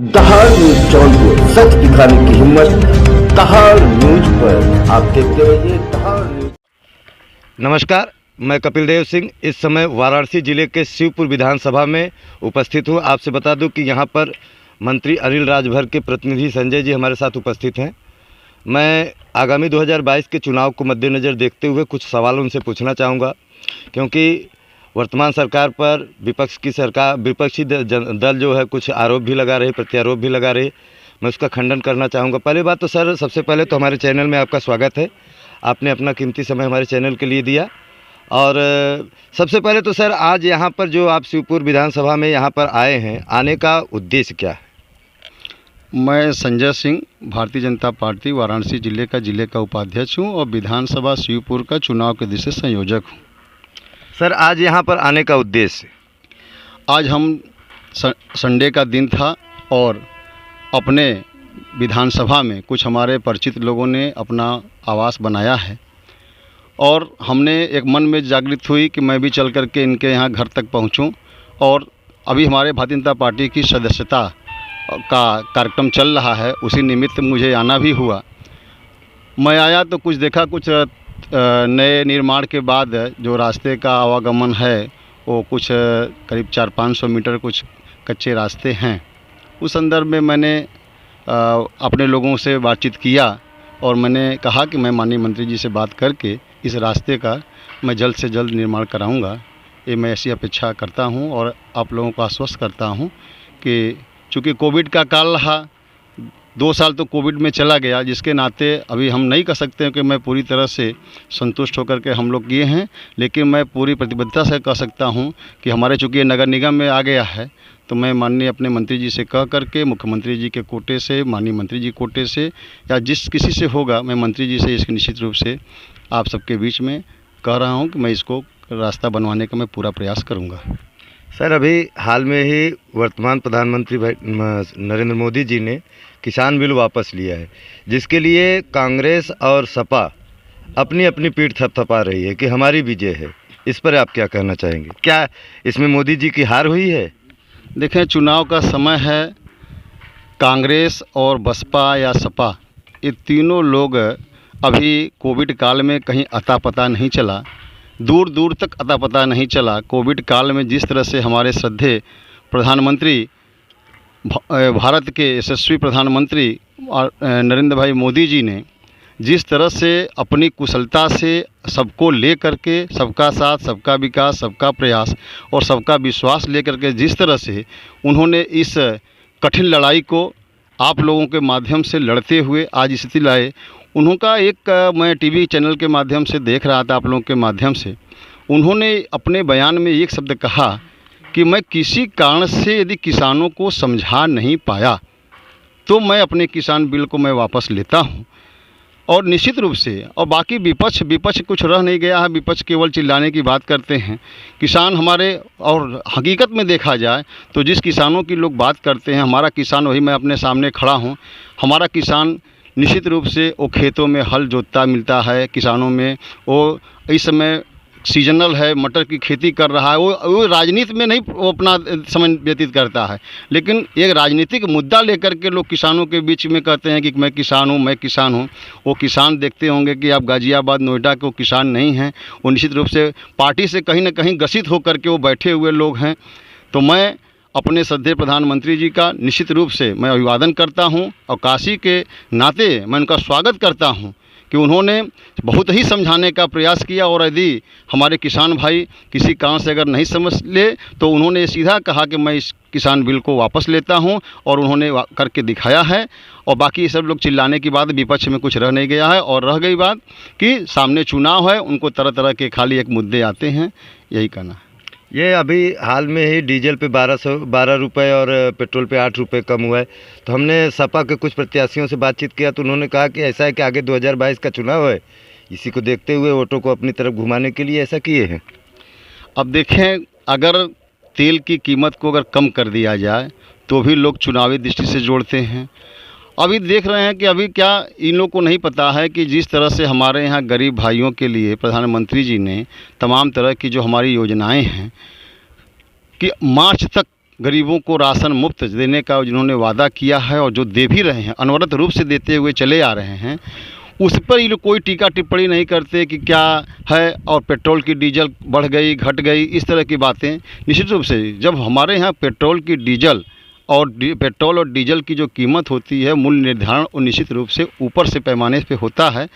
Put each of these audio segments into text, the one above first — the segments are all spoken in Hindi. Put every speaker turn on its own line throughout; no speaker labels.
दहाड़ न्यूज जौनपुर, सच दिखाने की हिम्मत दहाड़ न्यूज पर। आप देखते रहिए दहाड़ न्यूज।
नमस्कार, मैं कपिल देव सिंह इस समय वाराणसी जिले के शिवपुर विधानसभा में उपस्थित हूँ। आपसे बता दूं कि यहाँ पर मंत्री अनिल राजभर के प्रतिनिधि संजय जी हमारे साथ उपस्थित हैं। मैं आगामी 2022 के चुनाव को मद्देनज़र देखते हुए कुछ सवाल उनसे पूछना चाहूँगा, क्योंकि वर्तमान सरकार पर विपक्षी दल जो है कुछ आरोप भी लगा रहे, प्रत्यारोप भी लगा रहे। मैं उसका खंडन करना चाहूँगा। पहली बात तो सर, सबसे पहले तो हमारे चैनल में आपका स्वागत है। आपने अपना कीमती समय हमारे चैनल के लिए दिया। और सबसे पहले तो सर, आज यहाँ पर जो आप शिवपुर विधानसभा में यहाँ पर आए हैं, आने का उद्देश्य क्या है?
मैं संजय सिंह, भारतीय जनता पार्टी वाराणसी जिले का उपाध्यक्ष हूँ और विधानसभा शिवपुर का चुनाव के दिशा संयोजक हूँ।
सर, आज यहाँ पर आने का उद्देश्य?
आज हम संडे का दिन था और अपने विधानसभा में कुछ हमारे परिचित लोगों ने अपना आवास बनाया है और हमने एक मन में जागृत हुई कि मैं भी चल कर के इनके यहाँ घर तक पहुँचूँ। और अभी हमारे भारतीय जनता पार्टी की सदस्यता का कार्यक्रम चल रहा है, उसी निमित्त मुझे आना भी हुआ। मैं आया तो कुछ देखा, कुछ नए निर्माण के बाद जो रास्ते का आवागमन है वो कुछ करीब 400-500 मीटर कुछ कच्चे रास्ते हैं। उस संदर्भ में मैंने अपने लोगों से बातचीत किया और मैंने कहा कि मैं माननीय मंत्री जी से बात करके इस रास्ते का मैं जल्द से जल्द निर्माण कराऊंगा। ये मैं ऐसी अपेक्षा करता हूं और आप लोगों को आश्वस्त करता हूं कि चूँकि कोविड का काल रहा, 2 साल तो कोविड में चला गया, जिसके नाते अभी हम नहीं कह सकते हैं कि मैं पूरी तरह से संतुष्ट होकर के हम लोग किए हैं, लेकिन मैं पूरी प्रतिबद्धता से कह सकता हूं कि हमारे चूँकि ये नगर निगम में आ गया है तो मैं माननीय अपने मंत्री जी से कह करके, मुख्यमंत्री जी के कोटे से, माननीय मंत्री जी कोटे से या जिस किसी से होगा, मैं मंत्री जी से इसके निश्चित रूप से आप सबके बीच में कह रहा हूँ कि मैं इसको रास्ता बनवाने का मैं पूरा प्रयास करूँगा।
सर, अभी हाल में ही वर्तमान प्रधानमंत्री नरेंद्र मोदी जी ने किसान बिल वापस लिया है, जिसके लिए कांग्रेस और सपा अपनी अपनी पीठ थपथपा रही है कि हमारी विजय है। इस पर आप क्या कहना चाहेंगे? क्या इसमें मोदी जी की हार हुई है?
देखें, चुनाव का समय है। कांग्रेस और बसपा या सपा, ये तीनों लोग अभी कोविड काल में कहीं अता पता नहीं चला, दूर दूर तक अता पता नहीं चला। कोविड काल में जिस तरह से हमारे श्रद्धेय प्रधानमंत्री, भारत के यशस्वी प्रधानमंत्री नरेंद्र भाई मोदी जी ने जिस तरह से अपनी कुशलता से सबको ले करके, सबका साथ, सबका विकास, सबका प्रयास और सबका विश्वास ले करके जिस तरह से उन्होंने इस कठिन लड़ाई को आप लोगों के माध्यम से लड़ते हुए आज स्थिति लाए, उनका एक मैं टीवी चैनल के माध्यम से देख रहा था, आप लोगों के माध्यम से उन्होंने अपने बयान में एक शब्द कहा कि मैं किसी कारण से यदि किसानों को समझा नहीं पाया तो मैं अपने किसान बिल को मैं वापस लेता हूं। और निश्चित रूप से, और बाकी विपक्ष कुछ रह नहीं गया है। विपक्ष केवल चिल्लाने की बात करते हैं। किसान हमारे, और हकीकत में देखा जाए तो जिस किसानों की लोग बात करते हैं, हमारा किसान, वही मैं अपने सामने खड़ा हूं। हमारा किसान निश्चित रूप से वो खेतों में हल जोतता मिलता है, किसानों में वो इस समय सीजनल है, मटर की खेती कर रहा है। वो राजनीति में नहीं वो अपना समय व्यतीत करता है, लेकिन एक राजनीतिक मुद्दा लेकर के लोग किसानों के बीच में कहते हैं कि मैं किसान हूँ। वो किसान देखते होंगे कि आप गाज़ियाबाद, नोएडा के वो किसान नहीं हैं। वो निश्चित रूप से पार्टी से कहीं ना कहीं ग्रसित होकर के वो बैठे हुए लोग हैं। तो मैं अपने श्रद्धेय प्रधानमंत्री जी का निश्चित रूप से मैं अभिवादन करता हूं और काशी के नाते मैं उनका स्वागत करता हूं कि उन्होंने बहुत ही समझाने का प्रयास किया। और यदि हमारे किसान भाई किसी कारण से अगर नहीं समझ ले तो उन्होंने सीधा कहा कि मैं इस किसान बिल को वापस लेता हूं, और उन्होंने करके दिखाया है। और बाकी सब लोग चिल्लाने की बात, विपक्ष में कुछ रह नहीं गया है। और रह गई बात कि सामने चुनाव है, उनको तरह तरह के खाली एक मुद्दे आते हैं, यही कहना है।
ये अभी हाल में ही डीजल पे 12 रुपये और पेट्रोल पे 8 रुपये कम हुआ है। तो हमने सपा के कुछ प्रत्याशियों से बातचीत किया तो उन्होंने कहा कि ऐसा है कि आगे 2022 का चुनाव है, इसी को देखते हुए वोटों को अपनी तरफ घुमाने के लिए ऐसा किए हैं।
अब देखें, अगर तेल की कीमत को अगर कम कर दिया जाए तो भी लोग चुनावी दृष्टि से जोड़ते हैं। अभी देख रहे हैं कि अभी क्या इन लोगों को नहीं पता है कि जिस तरह से हमारे यहाँ गरीब भाइयों के लिए प्रधानमंत्री जी ने तमाम तरह की जो हमारी योजनाएं हैं कि मार्च तक गरीबों को राशन मुफ्त देने का जिन्होंने वादा किया है और जो दे भी रहे हैं, अनवरत रूप से देते हुए चले आ रहे हैं, उस पर ये लोग कोई टीका टिप्पणी नहीं करते कि क्या है और पेट्रोल की डीजल बढ़ गई घट गई, इस तरह की बातें। निश्चित रूप से जब हमारे यहाँ पेट्रोल और डीजल की जो कीमत होती है, मूल्य निर्धारण और निश्चित रूप से ऊपर से पैमाने पे होता है।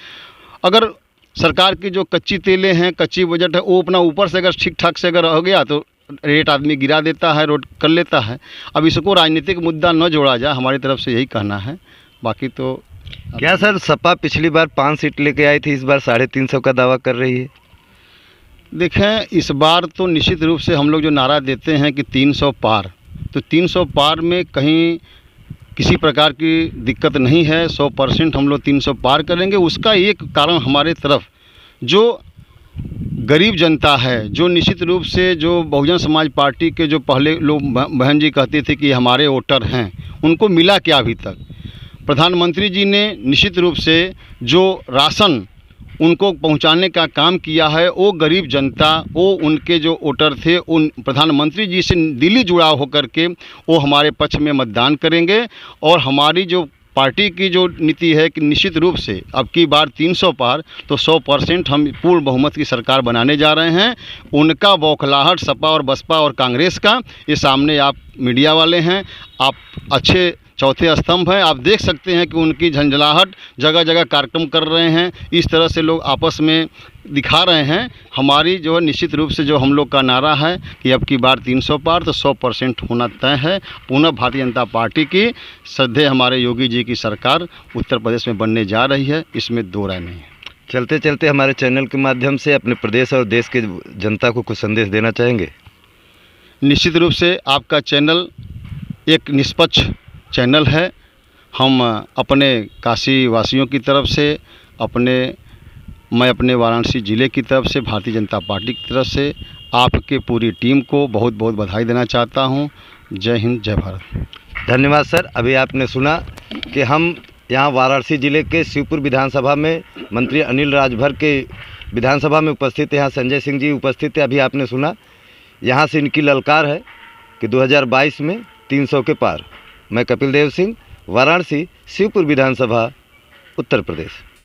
अगर सरकार की जो कच्ची तेलें हैं, कच्ची बजट है, वो अपना ऊपर से अगर ठीक ठाक से अगर हो गया तो रेट आदमी गिरा देता है, रोड कर लेता है। अब इसको राजनीतिक मुद्दा न जोड़ा जाए, हमारी तरफ से यही कहना है। बाकी तो
क्या सर, सपा पिछली बार 5 सीट लेके आई थी, इस बार 350 का दावा कर रही है?
देखें, इस बार तो निश्चित रूप से हम लोग जो नारा देते हैं कि 300 पार, तो 300 पार में कहीं किसी प्रकार की दिक्कत नहीं है। 100% हम लोग 300 पार करेंगे। उसका एक कारण हमारे तरफ जो गरीब जनता है, जो निश्चित रूप से जो बहुजन समाज पार्टी के जो पहले लोग बहन जी कहते थे कि हमारे वोटर हैं, उनको मिला क्या अभी तक? प्रधानमंत्री जी ने निश्चित रूप से जो राशन उनको पहुंचाने का काम किया है, वो गरीब जनता, वो उनके जो वोटर थे, उन प्रधानमंत्री जी से दिली जुड़ाव होकर के वो हमारे पक्ष में मतदान करेंगे। और हमारी जो पार्टी की जो नीति है कि निश्चित रूप से अब की बार 300 पार, तो 100% हम पूर्ण बहुमत की सरकार बनाने जा रहे हैं। उनका बौखलाहट सपा और बसपा और कांग्रेस का, ये सामने आप मीडिया वाले हैं, आप अच्छे चौथे स्तंभ हैं, आप देख सकते हैं कि उनकी झंझलाहट, जगह जगह कार्यक्रम कर रहे हैं, इस तरह से लोग आपस में दिखा रहे हैं। हमारी जो है निश्चित रूप से जो हम लोग का नारा है कि अब की बार 300 पार, तो 100% होना तय है। पुनः भारतीय जनता पार्टी की श्रद्धेय हमारे योगी जी की सरकार उत्तर प्रदेश में बनने जा रही है, इसमें दो राय नहीं है।
चलते चलते हमारे चैनल के माध्यम से अपने प्रदेश और देश के जनता को कुछ संदेश देना चाहेंगे?
निश्चित रूप से आपका चैनल एक निष्पक्ष चैनल है। हम अपने काशी वासियों की तरफ से, मैं अपने वाराणसी ज़िले की तरफ से, भारतीय जनता पार्टी की तरफ से आपके पूरी टीम को बहुत बहुत बधाई देना चाहता हूं। जय हिंद, जय भारत।
धन्यवाद सर। अभी आपने सुना कि हम यहाँ वाराणसी ज़िले के शिवपुर विधानसभा में मंत्री अनिल राजभर के विधानसभा में उपस्थित, यहाँ संजय सिंह जी उपस्थित है। अभी आपने सुना यहाँ से इनकी ललकार है कि 2022 में 300 के पार। मैं कपिल देव सिंह, वाराणसी, शिवपुर विधानसभा, उत्तर प्रदेश।